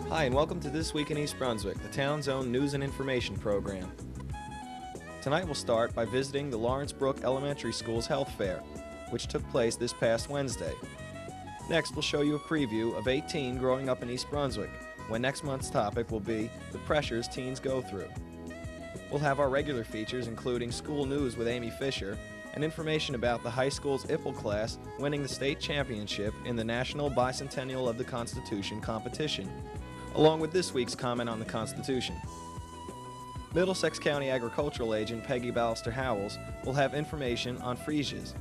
Hi, and welcome to This Week in East Brunswick, the town's own news and information program. Tonight we'll start by visiting the Lawrence Brook Elementary School's health fair, which took place this past Wednesday. Next, we'll show you a preview of 18 growing up in East Brunswick, when next month's topic will be the pressures teens go through. We'll have our regular features, including school news with Amy Fisher, and information about the high school's IPPL class winning the state championship in the National Bicentennial of the Constitution competition, along with this week's comment on the Constitution. Middlesex County Agricultural Agent Pegi Ballister-Howells will have information on Frezzias,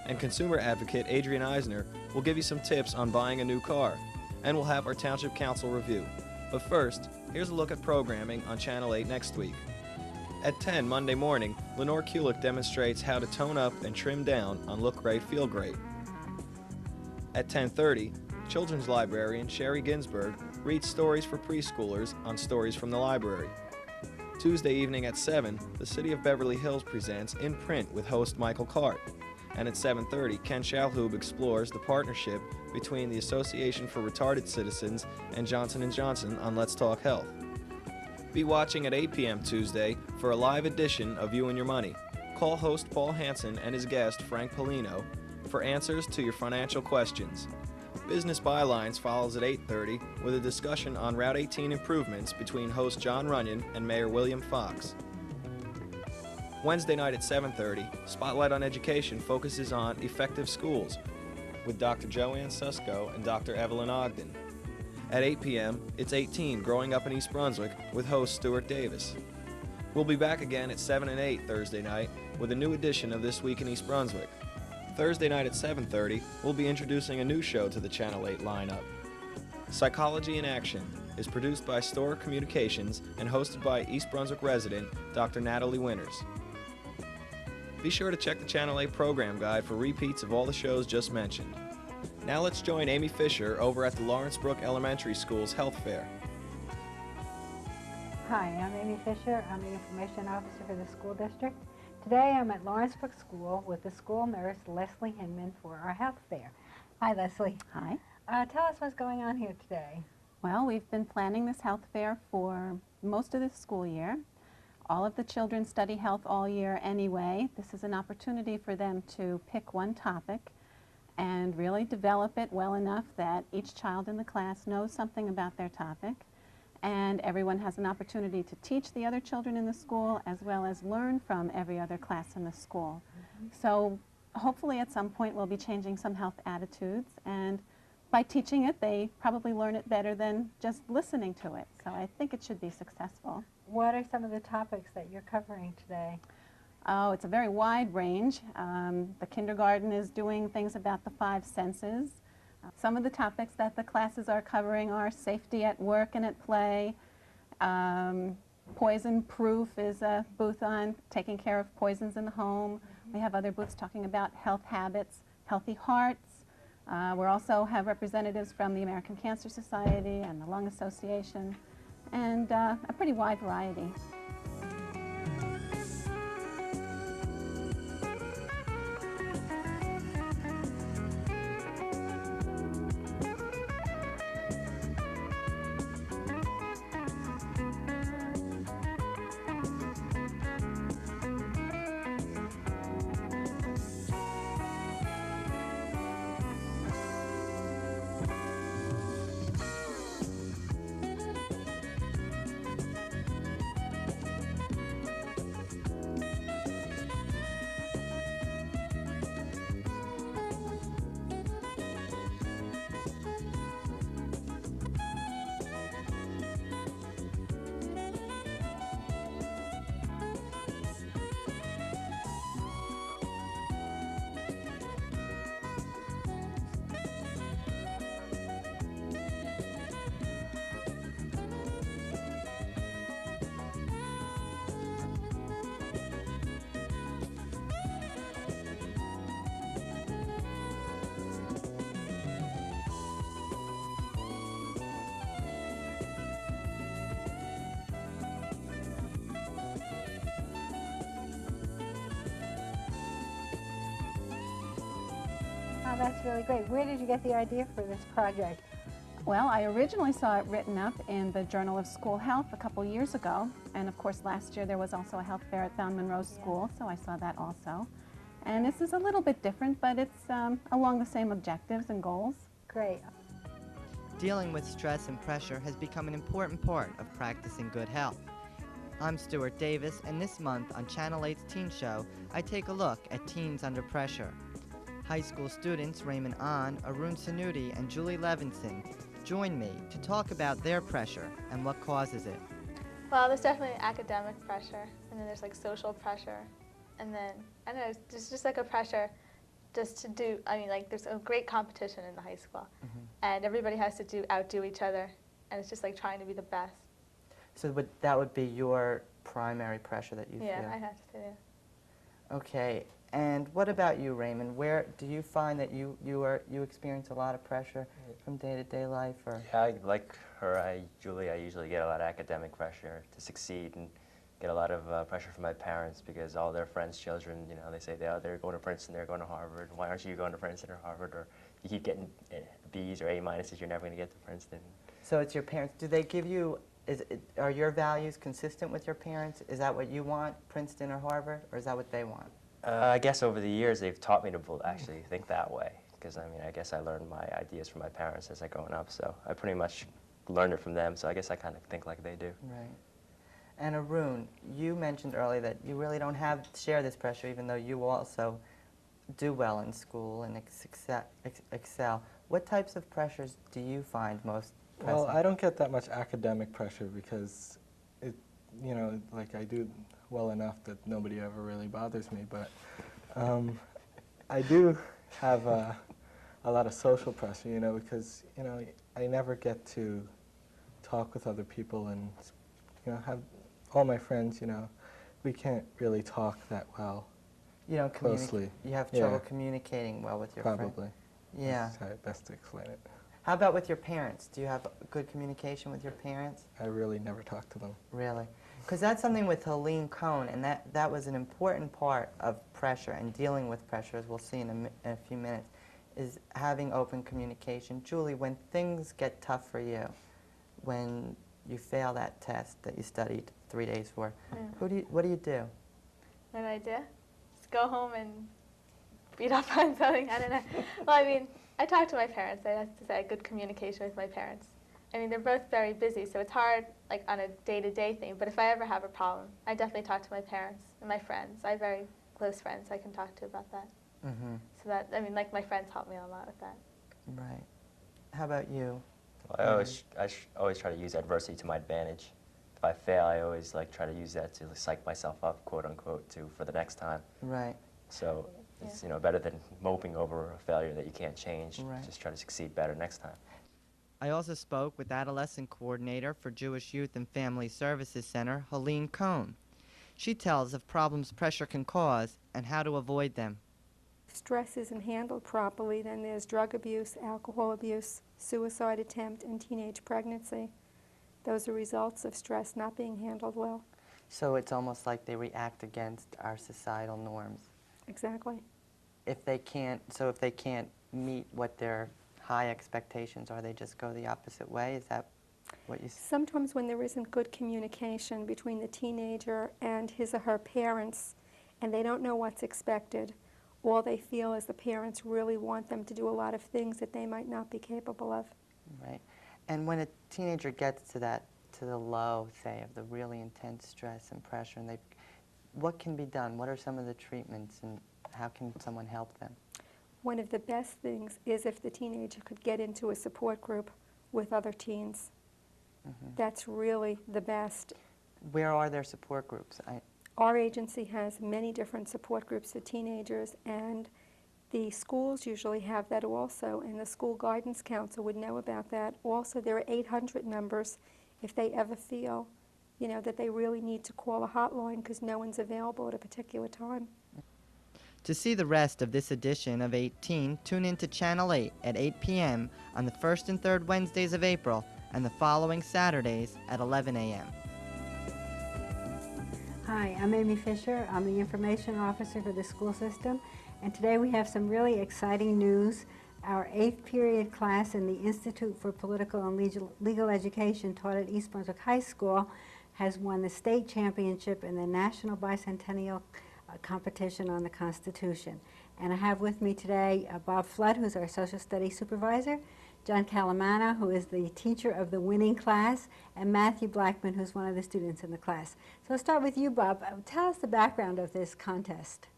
and consumer advocate Adrian Eisner will give you some tips on buying a new car, and we'll have our Township Council review. But first, here's a look at programming on Channel 8 next week. At 10 Monday morning, Lenore Kulick demonstrates how to tone up and trim down on Look Great, Feel Great. At 10:30, Children's Librarian Sherry Ginsburg reads stories for preschoolers on Stories from the Library. Tuesday evening at 7, the City of Beverly Hills presents In Print with host Michael Cart. And at 7:30, Ken Shalhoub explores the partnership between the Association for Retarded Citizens and Johnson & Johnson on Let's Talk Health. Be watching at 8 p.m. Tuesday for a live edition of You and Your Money. Call host Paul Hansen and his guest Frank Polino for answers to your financial questions. Business Bylines follows at 8:30 with a discussion on Route 18 improvements between host John Runyon and Mayor William Fox. Wednesday night at 7:30, Spotlight on Education focuses on effective schools with Dr. Joanne Susko and Dr. Evelyn Ogden. At 8 p.m., it's 18 Growing Up in East Brunswick with host Stuart Davis. We'll be back again at 7 and 8 Thursday night with a new edition of This Week in East Brunswick. Thursday night at 7:30, we'll be introducing a new show to the Channel 8 lineup. Psychology in Action is produced by Storer Communications and hosted by East Brunswick resident Dr. Natalie Winters. Be sure to check the Channel 8 program guide for repeats of all the shows just mentioned. Now let's join Amy Fisher over at the Lawrence Brook Elementary School's health fair. Hi, I'm Amy Fisher. I'm the Information Officer for the school district. Today I'm at Lawrence Brook School with the school nurse, Leslie Hinman, for our health fair. Hi, Leslie. Hi. Tell us what's going on here today. Well, we've been planning this health fair for most of the school year. All of the children study health all year anyway. This is an opportunity for them to pick one topic and really develop it well enough that each child in the class knows something about their topic, and everyone has an opportunity to teach the other children in the school as well as learn from every other class in the school. So hopefully at some point we'll be changing some health attitudes, and by teaching it they probably learn it better than just listening to it. So I think it should be successful. What are some of the topics that you're covering today? Oh, it's a very wide range. The kindergarten is doing things about the 5 senses. Some of the topics that the classes are covering are safety at work and at play. Poison proof is a booth on taking care of poisons in the home. We have other booths talking about health habits, healthy hearts. We also have representatives from the American Cancer Society and the Lung Association, and a pretty wide variety. Oh, that's really great. Where did you get the idea for this project? Well, I originally saw it written up in the Journal of School Health a couple years ago, and of course last year there was also a health fair at Found Monroe School, so I saw that also. And this is a little bit different, but it's along the same objectives and goals. Great. Dealing with stress and pressure has become an important part of practicing good health. I'm Stuart Davis, and this month on Channel 8's Teen Show, I take a look at teens under pressure. High school students Raymond Ahn, Arun Sanuti, and Julie Levinson join me to talk about their pressure and what causes it. Well, there's definitely academic pressure, and then there's like social pressure, and then, I don't know, there's just like a pressure just to do, I mean, like there's a great competition in the high school, and everybody has to outdo each other, and it's just like trying to be the best. So that would be your primary pressure that you feel? Yeah, I have to say that. Okay, and what about you, Raymond? Where do you find that you experience a lot of pressure from day-to-day life? Or? Yeah, like her, Julie, I usually get a lot of academic pressure to succeed, and get a lot of pressure from my parents because all their friends' children, you know, they say they're going to Princeton, they're going to Harvard. Why aren't you going to Princeton or Harvard? Or you keep getting B's or A minuses, you're never going to get to Princeton. So it's your parents. Do they give you? Are your values consistent with your parents? Is that what you want, Princeton or Harvard, or is that what they want? I guess over the years they've taught me to actually think that way, because I mean, I guess I learned my ideas from my parents as I growing up, so I pretty much learned it from them, so I guess I kind of think like they do. Right. And Arun, you mentioned earlier that you really don't share this pressure, even though you also do well in school and excel. What types of pressures do you find most pressing? Well, I don't get that much academic pressure because you know, like I do well enough that nobody ever really bothers me, but I do have a lot of social pressure, you know, because, you know, I never get to talk with other people and, you know, have all my friends, you know, we can't really talk that well. You don't closely. You have trouble communicating well with your friends. Probably. Yeah. That's best to explain it. How about with your parents? Do you have good communication with your parents? I really never talk to them. Really? Because that's something with Helene Cohn, and that was an important part of pressure and dealing with pressure, as we'll see in a few minutes, is having open communication. Julie, when things get tough for you, when you fail that test that you studied 3 days for, what do you do? An idea? Just go home and beat up on something, I don't know. Well, I mean, I talk to my parents. I have to say, I have good communication with my parents. I mean, they're both very busy, so it's hard, like, on a day-to-day thing. But if I ever have a problem, I definitely talk to my parents and my friends. I have very close friends I can talk to about that. So that, I mean, like, my friends help me a lot with that. Right. How about you? Well, I always try to use adversity to my advantage. If I fail, I always try to use that to psych myself up, quote unquote, for the next time. Right. So it's better than moping over a failure that you can't change. Right. Just try to succeed better next time. I also spoke with Adolescent Coordinator for Jewish Youth and Family Services Center, Helene Cohn. She tells of problems pressure can cause and how to avoid them. If stress isn't handled properly, then there's drug abuse, alcohol abuse, suicide attempt, and teenage pregnancy. Those are results of stress not being handled well. So it's almost like they react against our societal norms. Exactly. If they can't meet what their high expectations are, they just go the opposite way? Is that what you see? Sometimes when there isn't good communication between the teenager and his or her parents, and they don't know what's expected, all they feel is the parents really want them to do a lot of things that they might not be capable of. Right. And when a teenager gets to the low, say, of the really intense stress and pressure, and what can be done? What are some of the treatments, and how can someone help them? One of the best things is if the teenager could get into a support group with other teens. That's really the best. Where are there support groups? Our agency has many different support groups for teenagers, and the schools usually have that also, and the school guidance council would know about that. Also, there are 800 numbers if they ever feel, you know, that they really need to call a hotline because no one's available at a particular time. To see the rest of this edition of 18, tune in to Channel 8 at 8 p.m. on the first and third Wednesdays of April and the following Saturdays at 11 a.m. Hi, I'm Amy Fisher. I'm the Information Officer for the school system, and today we have some really exciting news. Our 8th period class in the Institute for Political and Legal Education taught at East Brunswick High School has won the state championship in the National Bicentennial Competition on the Constitution. And I have with me today Bob Flood, who's our social studies supervisor, John Calamano, who is the teacher of the winning class, and Matthew Blackman, who's one of the students in the class. So I'll start with you, Bob. Tell us the background of this contest.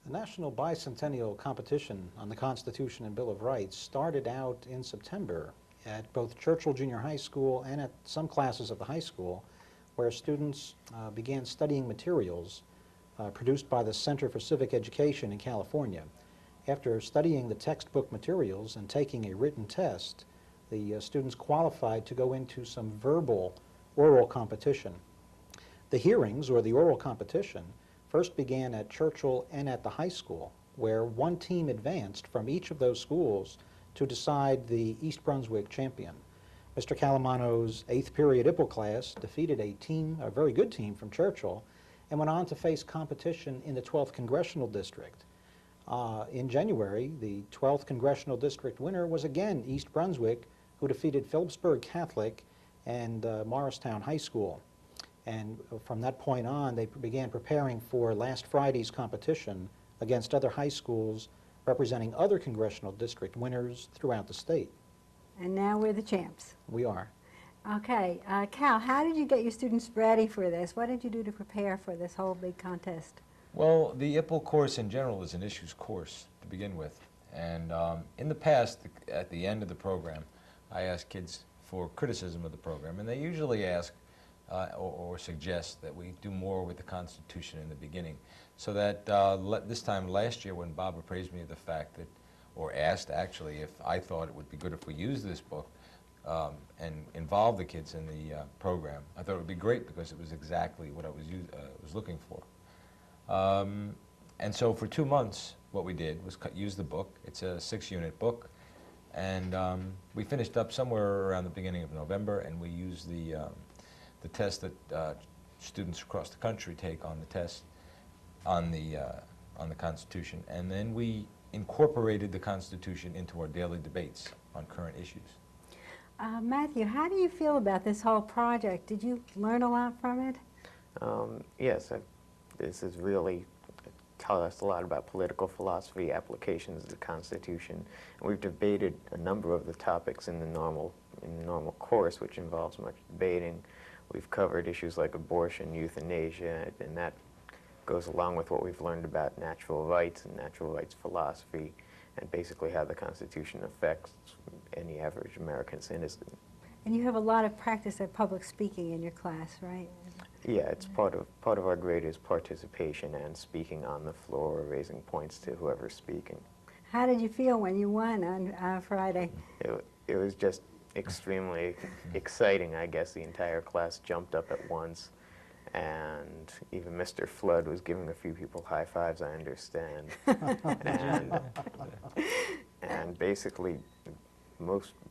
The National Bicentennial Competition on the Constitution and Bill of Rights started out in September at both Churchill Junior High School and at some classes of the high school, where students began studying materials produced by the Center for Civic Education in California. After studying the textbook materials and taking a written test, the students qualified to go into some verbal oral competition. The hearings, or the oral competition, first began at Churchill and at the high school, where one team advanced from each of those schools to decide the East Brunswick champion. Mr. Calamano's 8th period IPPL class defeated a very good team from Churchill, and went on to face competition in the 12th Congressional District. In January, the 12th Congressional District winner was again East Brunswick, who defeated Phillipsburg Catholic and Morristown High School. And from that point on, they began preparing for last Friday's competition against other high schools representing other Congressional District winners throughout the state. And now we're the champs. We are. Okay, Cal, how did you get your students ready for this? What did you do to prepare for this whole big contest? Well, the IPPL course in general is an issues course to begin with. And in the past, at the end of the program, I ask kids for criticism of the program, and they usually ask or suggest that we do more with the Constitution in the beginning. So that this time last year, when Bob appraised me of the fact that, or asked actually if I thought it would be good if we used this book and involve the kids in the program, I thought it would be great because it was exactly what I was looking for. And so for 2 months, what we did was use the book. It's a 6-unit book, and we finished up somewhere around the beginning of November, and we used the test that students across the country take on the test on the Constitution, and then we incorporated the Constitution into our daily debates on current issues. Matthew, how do you feel about this whole project? Did you learn a lot from it? Yes, this has really taught us a lot about political philosophy, applications of the Constitution. And we've debated a number of the topics in the normal course, which involves much debating. We've covered issues like abortion, euthanasia, and that goes along with what we've learned about natural rights and natural rights philosophy, and basically how the Constitution affects any average American citizen. And you have a lot of practice at public speaking in your class, right? Yeah, it's part of our grade is participation and speaking on the floor, raising points to whoever's speaking. How did you feel when you won on Friday? It was just extremely exciting, I guess. The entire class jumped up at once, and even Mr. Flood was giving a few people high fives, I understand. And basically,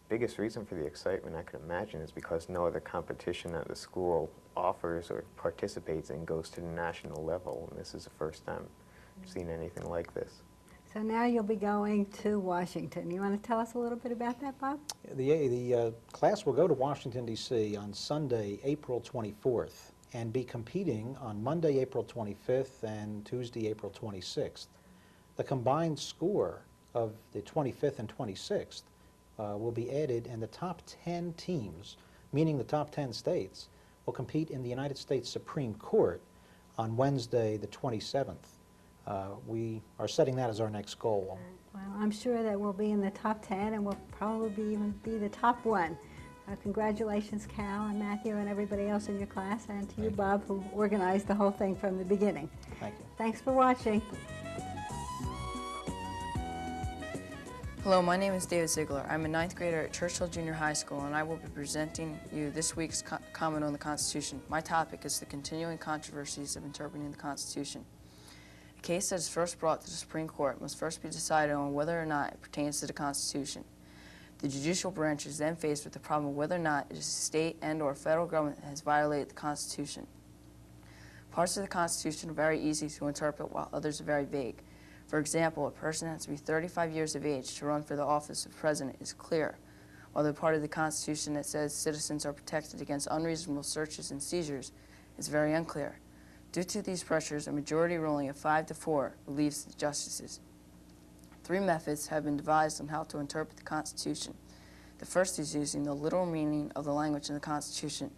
biggest reason for the excitement I can imagine is because no other competition that the school offers or participates in goes to the national level, and this is the first time I've seen anything like this. So now you'll be going to Washington. You want to tell us a little bit about that, Bob? The class will go to Washington, D.C. on Sunday, April 24th, and be competing on Monday, April 25th, and Tuesday, April 26th. The combined score of the 25th and 26th will be added, and the top 10 teams, meaning the top 10 states, will compete in the United States Supreme Court on Wednesday, the 27th. We are setting that as our next goal. Well, I'm sure that we'll be in the top 10, and we'll probably even be the top one. Congratulations, Cal and Matthew and everybody else in your class, and to you, Bob, who organized the whole thing from the beginning. Thank you. Thanks for watching. Hello, my name is David Zeigler. I'm a 9th grader at Churchill Junior High School, and I will be presenting you this week's comment on the Constitution. My topic is the continuing controversies of interpreting the Constitution. A case that is first brought to the Supreme Court must first be decided on whether or not it pertains to the Constitution. The judicial branch is then faced with the problem of whether or not it is a state and/or federal government that has violated the Constitution. Parts of the Constitution are very easy to interpret, while others are very vague. For example, a person has to be 35 years of age to run for the office of president is clear, while the part of the Constitution that says citizens are protected against unreasonable searches and seizures is very unclear. Due to these pressures, a majority ruling of 5-4 relieves the justices. 3 methods have been devised on how to interpret the Constitution. The first is using the literal meaning of the language in the Constitution.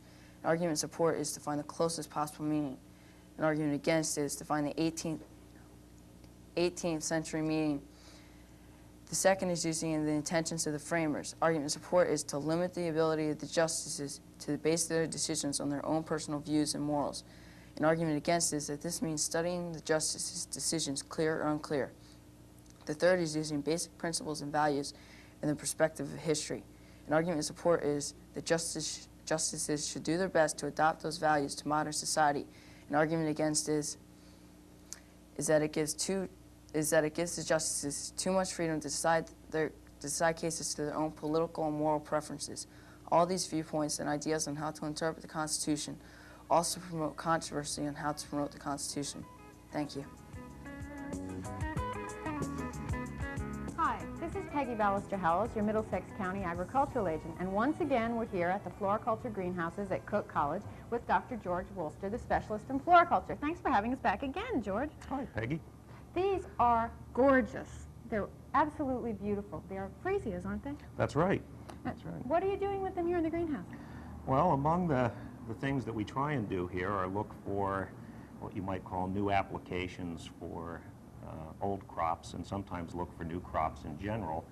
An argument in support is to find the closest possible meaning. An argument against is to find the 18th century meaning. The second is using the intentions of the framers. Argument in support is to limit the ability of the justices to base their decisions on their own personal views and morals. An argument against is that this means studying the justices' decisions clear or unclear. The third is using basic principles and values in the perspective of history. An argument in support is that justices should do their best to adopt those values to modern society. An argument against is that it gives the justices too much freedom to decide cases to their own political and moral preferences. All these viewpoints and ideas on how to interpret the Constitution also promote controversy on how to promote the Constitution. Thank you. Hi, this is Peggy Ballister-Howells, your Middlesex County agricultural agent, and once again we're here at the floriculture greenhouses at Cook College with Dr. George Wolster, the specialist in floriculture. Thanks for having us back again, George. Hi, Peggy. These are gorgeous. They're absolutely beautiful. They are Frezzias, aren't they? That's right. That's right. What are you doing with them here in the greenhouse? Well, among the things that we try and do here are look for what you might call new applications for old crops, and sometimes look for new crops in general.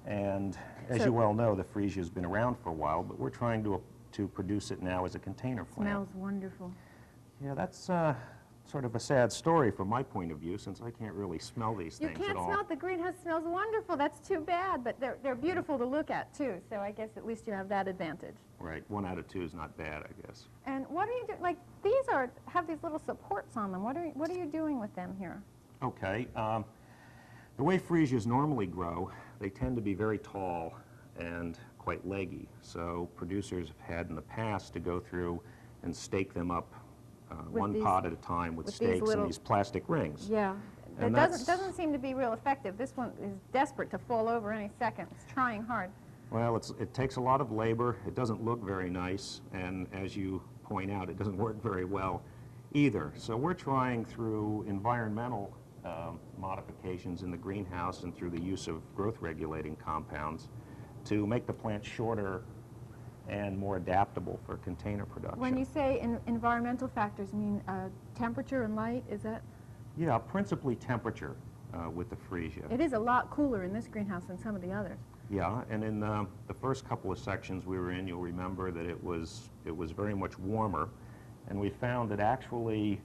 And as you well know, the freesia has been around for a while, but we're trying to produce it now as a container plant. Smells wonderful. Yeah, that's sort of a sad story from my point of view, since I can't really smell these things at all. You can't smell it. The greenhouse smells wonderful. That's too bad, but they're beautiful to look at, too, so I guess at least you have that advantage. Right. 1 out of 2 is not bad, I guess. And what are you doing? Like, these have these little supports on them. What are you doing with them here? Okay. The way freesias normally grow, they tend to be very tall and quite leggy. So producers have had in the past to go through and stake them up one pot at a time with stakes and these plastic rings. Yeah. And that doesn't seem to be real effective. This one is desperate to fall over any second. It's trying hard. Well, it takes a lot of labor. It doesn't look very nice. And as you point out, it doesn't work very well either. So we're trying through environmental modifications in the greenhouse and through the use of growth regulating compounds to make the plant shorter and more adaptable for container production. When you say environmental factors, you mean temperature and light, is that? Yeah, principally temperature with the freesia. It is a lot cooler in this greenhouse than some of the others. Yeah, and in the first couple of sections we were in, you'll remember that it was very much warmer, and we found that actually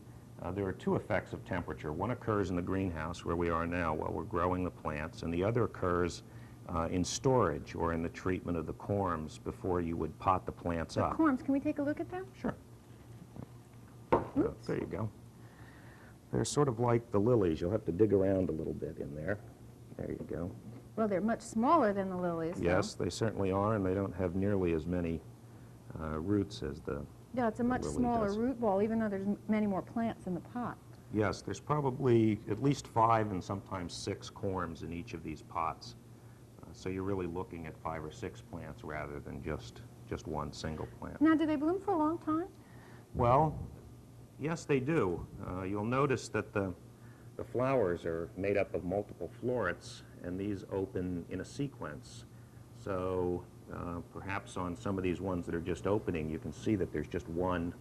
there are 2 effects of temperature. One occurs in the greenhouse where we are now while we're growing the plants, and the other occurs in storage or in the treatment of the corms before you would pot the plants up. The corms, can we take a look at them? Sure. There you go. They're sort of like the lilies. You'll have to dig around a little bit in there. There you go. Well, they're much smaller than the lilies. Yes, they certainly are, and they don't have nearly as many roots as the Yeah, it's a much smaller root ball, even though there's many more plants in the pot. Yes, there's probably at least 5 and sometimes 6 corms in each of these pots. So you're really looking at 5 or 6 plants rather than just one single plant. Now, do they bloom for a long time? Well, yes, they do. You'll notice that the flowers are made up of multiple florets, and these open in a sequence. So perhaps on some of these ones that are just opening, you can see that there's just one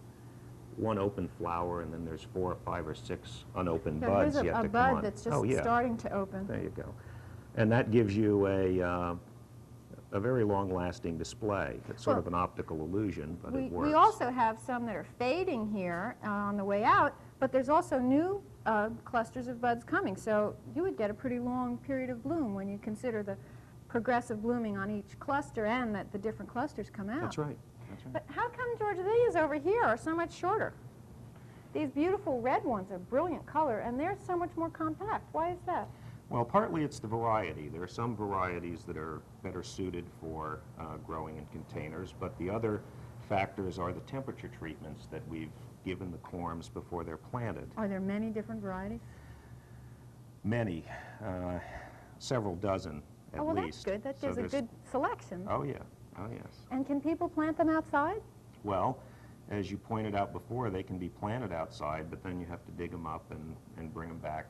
open flower, and then there's 4 or 5 or 6 unopened buds yet to come on. There's a bud that's just starting to open. There you go. And that gives you a very long-lasting display. It's sort of an optical illusion, but it works. We also have some that are fading here on the way out, but there's also new clusters of buds coming. So you would get a pretty long period of bloom when you consider the progressive blooming on each cluster and that the different clusters come out. That's right. That's right. But how come, George, these over here are so much shorter? These beautiful red ones are brilliant color, and they're so much more compact. Why is that? Well, partly it's the variety. There are some varieties that are better suited for growing in containers, but the other factors are the temperature treatments that we've given the corms before they're planted. Are there many different varieties? Many, several dozen at Oh, well, least. that's good. That So gives a there's- good selection. Oh, yeah. Oh, yes. And can people plant them outside? Well, as you pointed out before, they can be planted outside, but then you have to dig them up and bring them back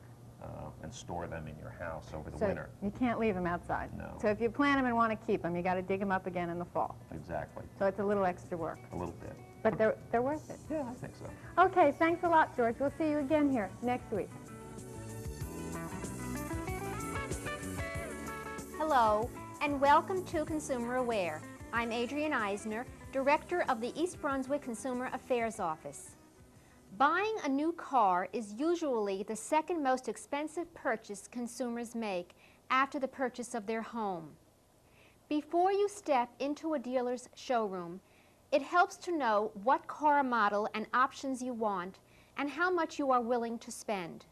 and store them in your house over the So winter. you can't leave them outside. No. So if you plant them and want to keep them, you got to dig them up again in the fall. Exactly. So it's a little extra work. A little bit. But they're worth it. Yeah, I think so. Okay, thanks a lot, George. We'll see you again here next week. Hello, and welcome to Consumer Aware. I'm Adrienne Eisner, Director of the East Brunswick Consumer Affairs Office. Buying a new car is usually the second most expensive purchase consumers make after the purchase of their home. Before you step into a dealer's showroom, it helps to know what car model and options you want and how much you are willing to spend.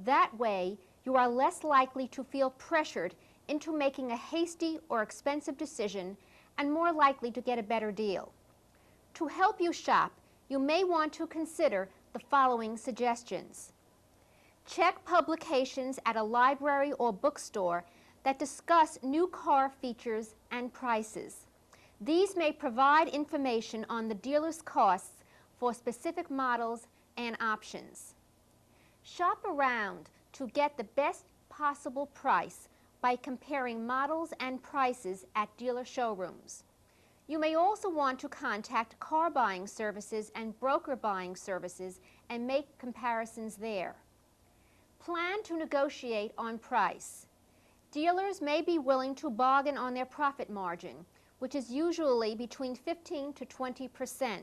That way, you are less likely to feel pressured into making a hasty or expensive decision and more likely to get a better deal. To help you shop, you may want to consider the following suggestions. Check publications at a library or bookstore that discuss new car features and prices. These may provide information on the dealer's costs for specific models and options. Shop around to get the best possible price by comparing models and prices at dealer showrooms. You may also want to contact car buying services and broker buying services and make comparisons there. Plan to negotiate on price. Dealers may be willing to bargain on their profit margin, which is usually between 15 to 20%.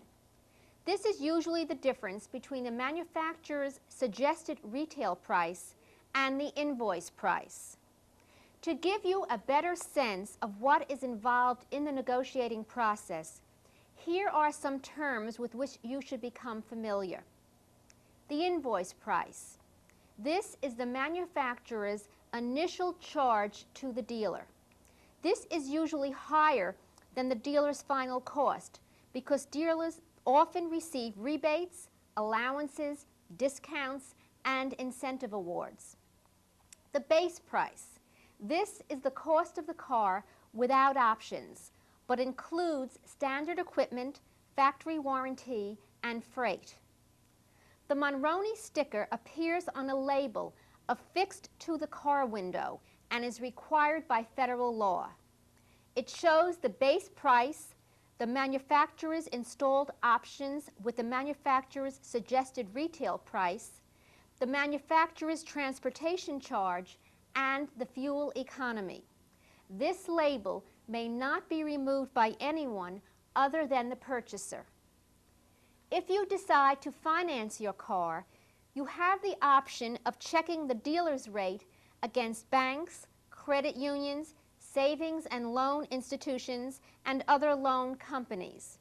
This is usually the difference between the manufacturer's suggested retail price and the invoice price. To give you a better sense of what is involved in the negotiating process, here are some terms with which you should become familiar. The invoice price. This is the manufacturer's initial charge to the dealer. This is usually higher than the dealer's final cost because dealers often receive rebates, allowances, discounts, and incentive awards. The base price. This is the cost of the car without options, but includes standard equipment, factory warranty, and freight. The Monroney sticker appears on a label affixed to the car window and is required by federal law. It shows the base price, the manufacturer's installed options with the manufacturer's suggested retail price, the manufacturer's transportation charge, and the fuel economy. This label may not be removed by anyone other than the purchaser. If you decide to finance your car, you have the option of checking the dealer's rate against banks, credit unions, savings and loan institutions, and other loan companies.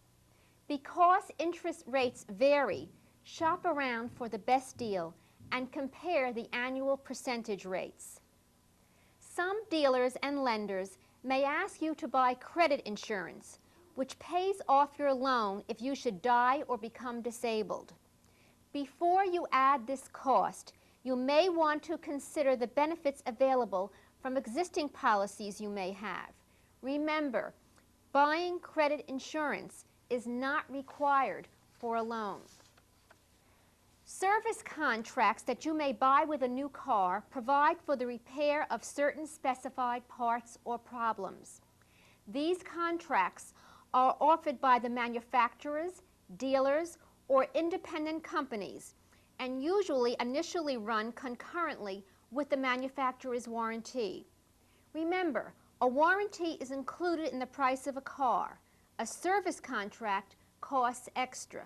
Because interest rates vary, shop around for the best deal and compare the annual percentage rates. Some dealers and lenders may ask you to buy credit insurance, which pays off your loan if you should die or become disabled. Before you add this cost, you may want to consider the benefits available from existing policies you may have. Remember, buying credit insurance is not required for a loan. Service contracts that you may buy with a new car provide for the repair of certain specified parts or problems. These contracts are offered by the manufacturers, dealers, or independent companies, and usually initially run concurrently with the manufacturer's warranty. Remember, a warranty is included in the price of a car. A service contract costs extra.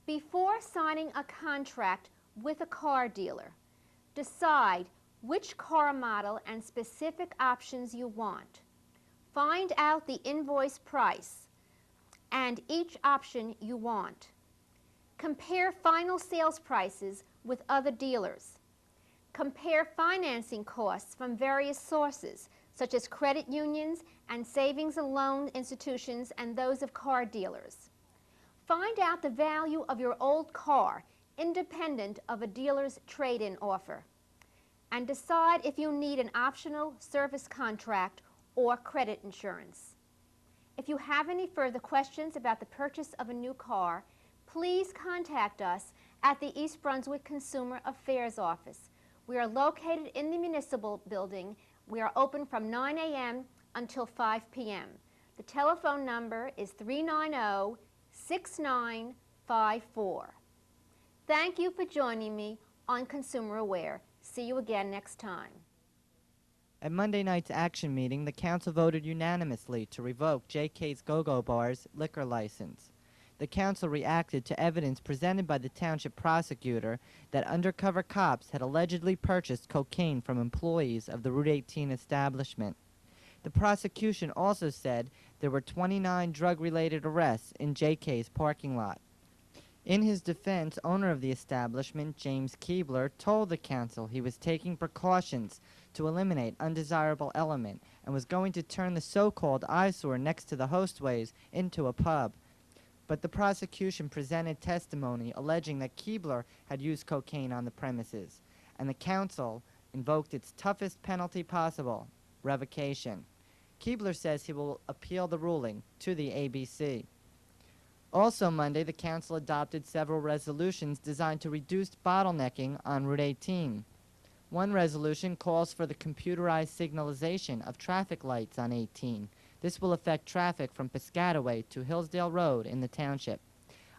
Before signing a contract with a car dealer, decide which car model and specific options you want. Find out the invoice price and each option you want. Compare final sales prices with other dealers. Compare financing costs from various sources, such as credit unions and savings and loan institutions and those of car dealers. Find out the value of your old car, independent of a dealer's trade-in offer. and decide if you need an optional service contract or credit insurance. If you have any further questions about the purchase of a new car, please contact us at the East Brunswick Consumer Affairs Office. We are located in the municipal building. We are open from 9 a.m. until 5 p.m. The telephone number is 390-6954. Thank you for joining me on Consumer Aware. See you again next time. At Monday night's action meeting, the council voted unanimously to revoke JK's Go-Go Bar's liquor license. The council reacted to evidence presented by the township prosecutor that undercover cops had allegedly purchased cocaine from employees of the Route 18 establishment. The prosecution also said there were 29 drug-related arrests in JK's parking lot. In his defense, owner of the establishment, James Keebler, told the council he was taking precautions to eliminate undesirable element and was going to turn the so-called eyesore next to the Hostways into a pub. But the prosecution presented testimony alleging that Keebler had used cocaine on the premises, and the council invoked its toughest penalty possible, revocation. Keebler says he will appeal the ruling to the ABC. Also Monday, the council adopted several resolutions designed to reduce bottlenecking on Route 18. One resolution calls for the computerized signalization of traffic lights on 18. This will affect traffic from Piscataway to Hillsdale Road in the township.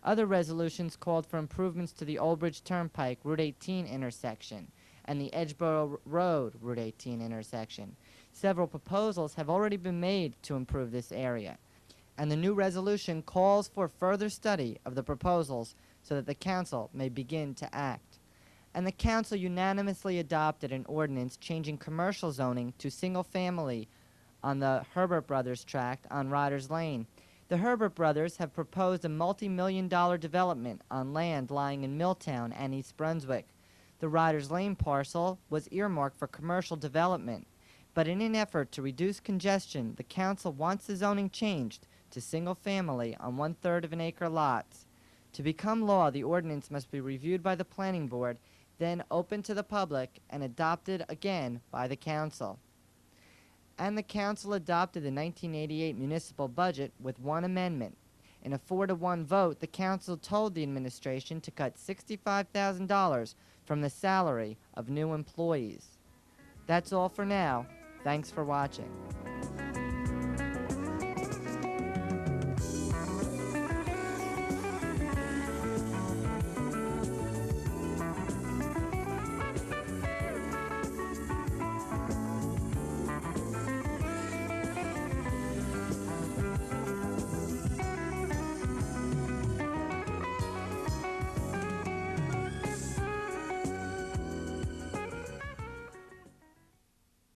Other resolutions called for improvements to the Old Bridge Turnpike Route 18 intersection and the Edgeboro Road Route 18 intersection. Several proposals have already been made to improve this area, and the new resolution calls for further study of the proposals so that the council may begin to act. And the council unanimously adopted an ordinance changing commercial zoning to single-family on the Herbert Brothers tract on Riders Lane. The Herbert Brothers have proposed a multi-million-dollar development on land lying in Milltown and East Brunswick. The Riders Lane parcel was earmarked for commercial development, but in an effort to reduce congestion, the council wants the zoning changed to single-family on 1/3 of an acre lots. To become law, the ordinance must be reviewed by the planning board, then open to the public and adopted again by the council. And the council adopted the 1988 municipal budget with one amendment. In a 4-to-1 vote, the council told the administration to cut $65,000 from the salary of new employees. That's all for now. Thanks for watching.